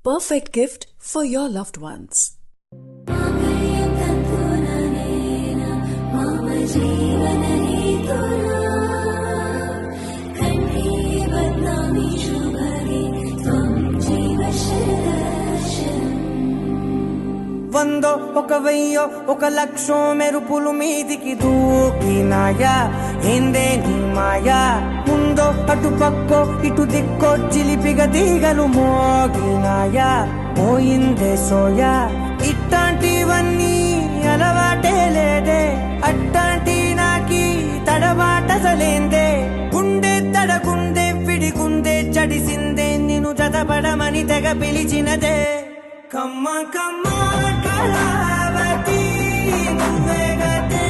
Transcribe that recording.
perfect gift for your loved ones. వందో ఒక వెయ్యో ఒక లక్షో మెరుపులు మీదికి దూకినాయా ఏందే నీ మాయా ముందో అటు పక్కో ఇటు దిక్కో చిలిపిగా తీగలు మోగినాయా పోయిందే సోయా ఇట్లాంటివన్నీ అలవాటే లేదే అట్లాంటి నాకి తడబాటసలేందే గుండె తడగుందే విడిగుందే చడిసిందే నిన్ను చదపడమని తెగ పిలిచినదే కమ్మ కమ్మ కళావతి నువ్వే గతే